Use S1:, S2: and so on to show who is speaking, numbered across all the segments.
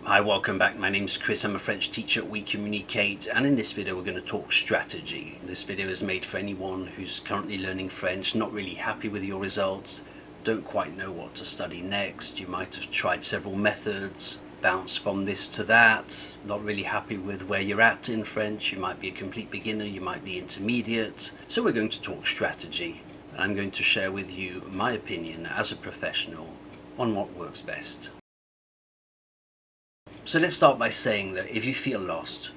S1: Hi, welcome back. My name's Chris. I'm a French teacher at OuiCommunicate, and in this video we're going to talk strategy. This video is made for anyone who's currently learning French, not really happy with your results, don't quite know what to study next. You might have tried several methods, bounced from this to that, not really happy with where you're at in French. You might be a complete beginner, you might be intermediate. So we're going to talk strategy, and I'm going to share with you my opinion as a professional on what works best. So let's start by saying that if you feel lost,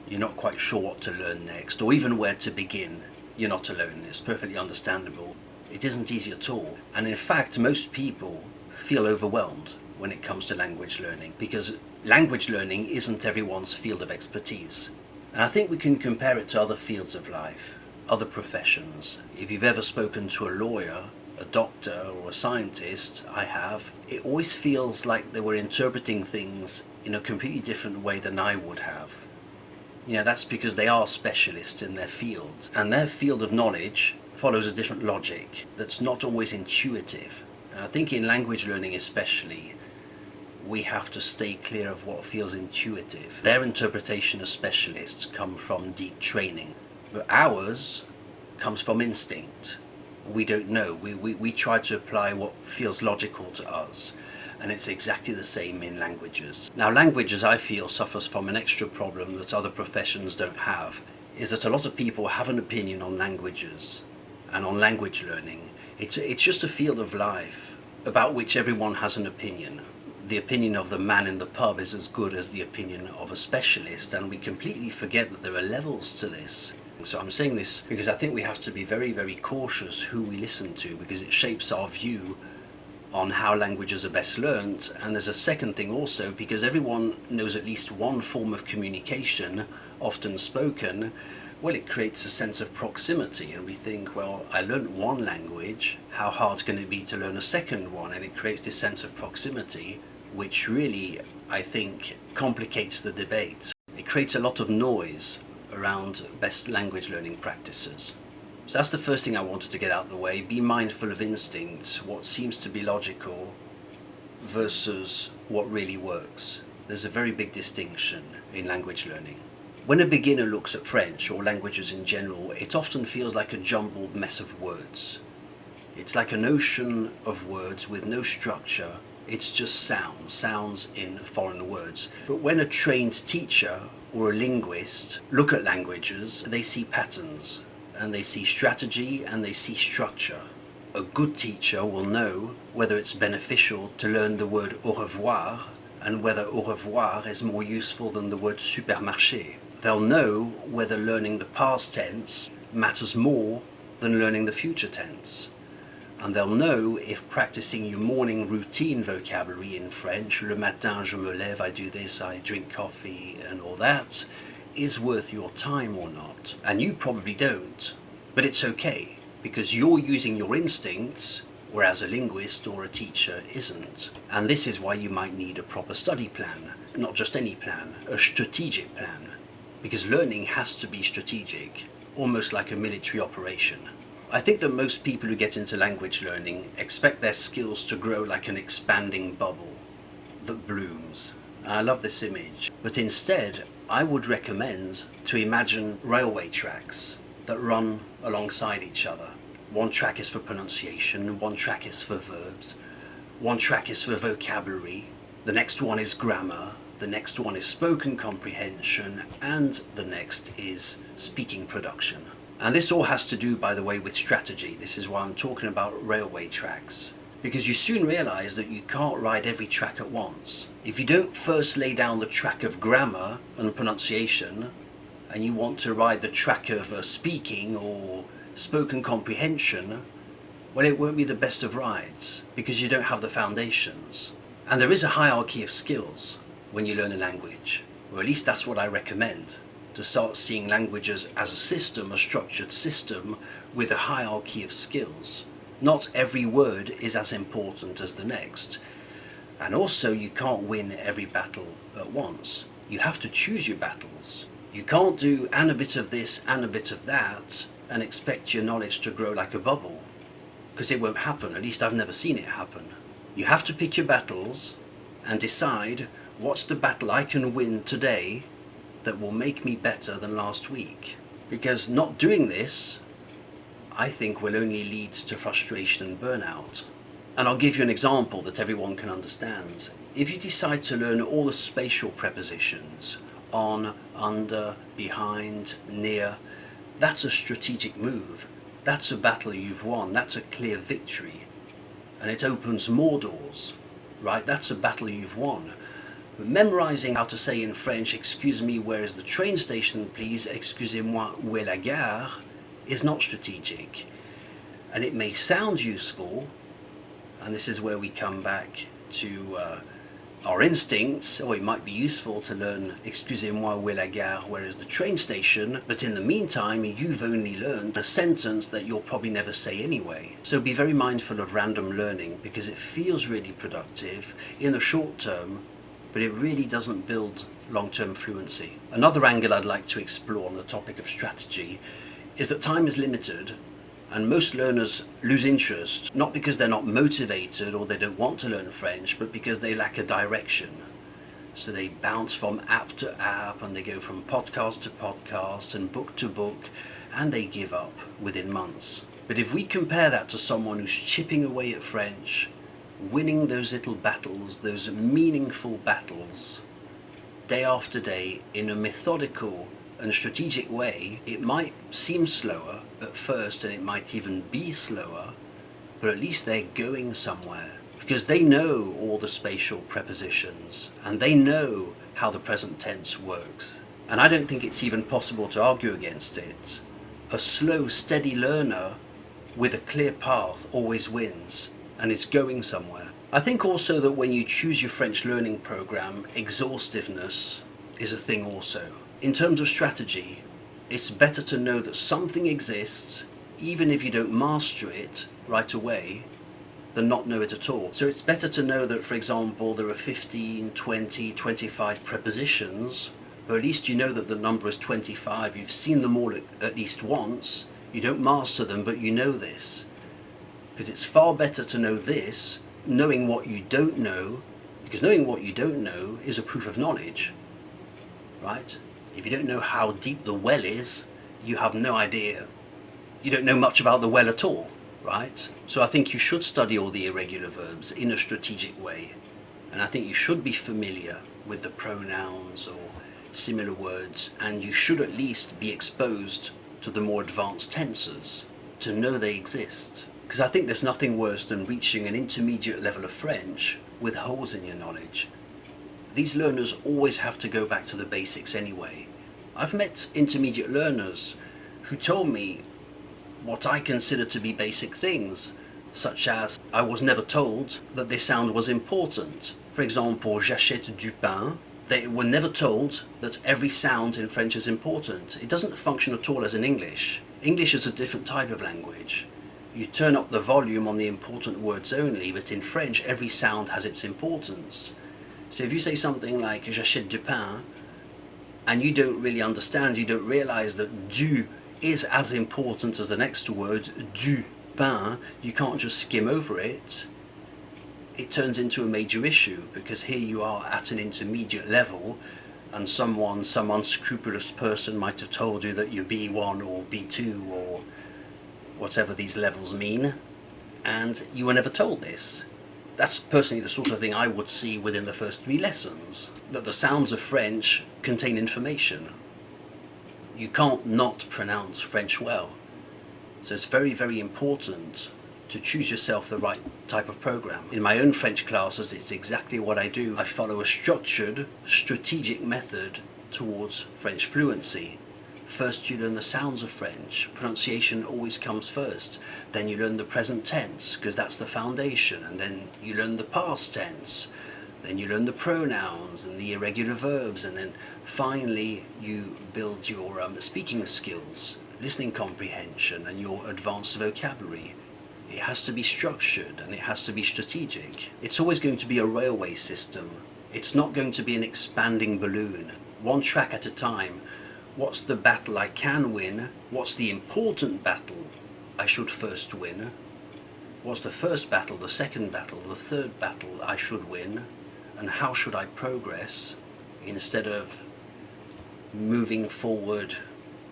S1: you're not quite sure what to learn next, or even where to begin, you're not alone. It's perfectly understandable. It isn't easy at all. And in fact, most people feel overwhelmed when it comes to language learning, because language learning isn't everyone's field of expertise. And I think we can compare it to other fields of life, other professions. If you've ever spoken to a lawyer, a doctor or a scientist, I have, it always feels like they were interpreting things in a completely different way than I would have. You know, that's because they are specialists in their field, and their field of knowledge follows a different logic that's not always intuitive. And I think in language learning especially, we have to stay clear of what feels intuitive. Their interpretation as specialists come from deep training, but ours comes from instinct. We don't know. We try to apply what feels logical to us, and it's exactly the same in languages. Now, languages, I feel, suffers from an extra problem that other professions don't have, is that a lot of people have an opinion on languages and on language learning. It's just a field of life about which everyone has an opinion. The opinion of the man in the pub is as good as the opinion of a specialist, and we completely forget that there are levels to this. So I'm saying this because I think we have to be very, very cautious who we listen to, because it shapes our view on how languages are best learnt. And there's a second thing also, because everyone knows at least one form of communication, often spoken. Well, it creates a sense of proximity, and we think, well, I learnt one language, how hard can it be to learn a second one? And it creates this sense of proximity, which really, I think, complicates the debate. It creates a lot of noise around best language learning practices. So that's the first thing I wanted to get out of the way. Be mindful of instincts, what seems to be logical versus what really works. There's a very big distinction in language learning. When a beginner looks at French or languages in general, it often feels like a jumbled mess of words. It's like an ocean of words with no structure. It's just sounds in foreign words. But when a trained teacher or a linguist look at languages, they see patterns, and they see strategy, and they see structure. A good teacher will know whether it's beneficial to learn the word au revoir, and whether au revoir is more useful than the word supermarché. They'll know whether learning the past tense matters more than learning the future tense. And they'll know if practicing your morning routine vocabulary in French, le matin je me lève, I do this, I drink coffee and all that, is worth your time or not. And you probably don't, but it's okay, because you're using your instincts, whereas a linguist or a teacher isn't. And this is why you might need a proper study plan, not just any plan, a strategic plan, because learning has to be strategic, almost like a military operation. I think that most people who get into language learning expect their skills to grow like an expanding bubble that blooms. I love this image, but instead I would recommend to imagine railway tracks that run alongside each other. One track is for pronunciation, one track is for verbs, one track is for vocabulary, the next one is grammar, the next one is spoken comprehension, and the next is speaking production. And this all has to do, by the way, with strategy. This is why I'm talking about railway tracks. Because you soon realize that you can't ride every track at once. If you don't first lay down the track of grammar and pronunciation, and you want to ride the track of speaking or spoken comprehension, well, it won't be the best of rides, because you don't have the foundations. And there is a hierarchy of skills when you learn a language, or at least that's what I recommend. To start seeing languages as a system, a structured system with a hierarchy of skills. Not every word is as important as the next. And also, you can't win every battle at once. You have to choose your battles. You can't do and a bit of this and a bit of that and expect your knowledge to grow like a bubble, because it won't happen. At least I've never seen it happen. You have to pick your battles and decide What's the battle I can win today that will make me better than last week? Because not doing this, I think, will only lead to frustration and burnout. And I'll give you an example that everyone can understand. If you decide to learn all the spatial prepositions, on, under, behind, near, that's a strategic move. That's a battle you've won. That's a clear victory. And it opens more doors, right? That's a battle you've won. But memorizing how to say in French, excuse me, where is the train station, please, excusez-moi, où est la gare, is not strategic. And it may sound useful, and this is where we come back to our instincts, or it might be useful to learn excusez-moi, où est la gare, where is the train station, but in the meantime you've only learned a sentence that you'll probably never say anyway. So be very mindful of random learning, because it feels really productive in the short term, but it really doesn't build long-term fluency. Another angle I'd like to explore on the topic of strategy is that time is limited, and most learners lose interest, not because they're not motivated or they don't want to learn French, but because they lack a direction. So they bounce from app to app, and they go from podcast to podcast and book to book, and they give up within months. But if we compare that to someone who's chipping away at French, winning those little battles, those meaningful battles, day after day, in a methodical and strategic way, it might seem slower at first, and it might even be slower, but at least they're going somewhere, because they know all the spatial prepositions, and they know how the present tense works. And I don't think it's even possible to argue against it. A slow, steady learner with a clear path always wins, and is going somewhere. I think also that when you choose your French learning program, exhaustiveness is a thing also. In terms of strategy, it's better to know that something exists, even if you don't master it right away, than not know it at all. So it's better to know that, for example, there are 15, 20, 25 prepositions, but at least you know that the number is 25. You've seen them all at least once. You don't master them, but you know this. Because it's far better to know this, knowing what you don't know, because knowing what you don't know is a proof of knowledge, right? If you don't know how deep the well is, you have no idea. You don't know much about the well at all, right? So I think you should study all the irregular verbs in a strategic way. And I think you should be familiar with the pronouns or similar words, and you should at least be exposed to the more advanced tenses to know they exist. Because I think there's nothing worse than reaching an intermediate level of French with holes in your knowledge. These learners always have to go back to the basics anyway. I've met intermediate learners who told me what I consider to be basic things, such as I was never told that this sound was important. For example, j'achète du pain. They were never told that every sound in French is important. It doesn't function at all as in English. English is a different type of language. You turn up the volume on the important words only, but in French every sound has its importance. So if you say something like j'achète du pain, and you don't really understand, you don't realize that du is as important as the next word, du pain, you can't just skim over it. It turns into a major issue, because here you are at an intermediate level, and some unscrupulous person might have told you that you're B1 or B2 or whatever these levels mean, and you were never told this. That's personally the sort of thing I would see within the first 3 lessons, that the sounds of French contain information. You can't not pronounce French well. So it's very, very important to choose yourself the right type of program. In my own French classes, it's exactly what I do. I follow a structured, strategic method towards French fluency. First you learn the sounds of French. Pronunciation always comes first. Then you learn the present tense, because that's the foundation. And then you learn the past tense. Then you learn the pronouns and the irregular verbs. And then finally you build your speaking skills, listening comprehension, and your advanced vocabulary. It has to be structured and it has to be strategic. It's always going to be a railway system. It's not going to be an expanding balloon. One track at a time. What's the battle I can win? What's the important battle I should first win? What's the first battle, the second battle, the third battle I should win? and how should I progress instead of moving forward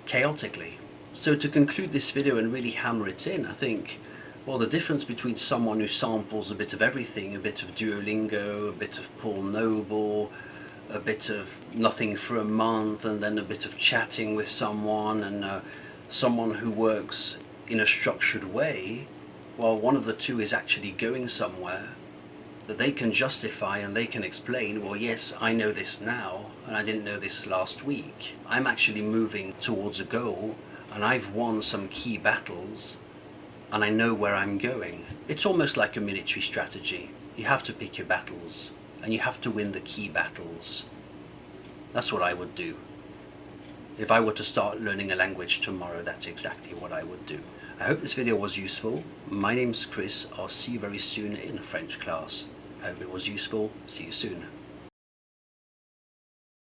S1: chaotically. So to conclude this video and really hammer it in, I think, well, the difference between someone who samples a bit of everything, a bit of Duolingo, a bit of Paul Noble, a bit of nothing for a month, and then a bit of chatting with someone, and someone who works in a structured way, well, one of the two is actually going somewhere that they can justify and they can explain, well, yes, I know this now and I didn't know this last week. I'm actually moving towards a goal and I've won some key battles and I know where I'm going. It's almost like a military strategy. You have to pick your battles and you have to win the key battles. That's what I would do. If I were to start learning a language tomorrow, that's exactly what I would do. I hope this video was useful. My name's Chris. I'll see you very soon in a French class. I hope it was useful. See you soon.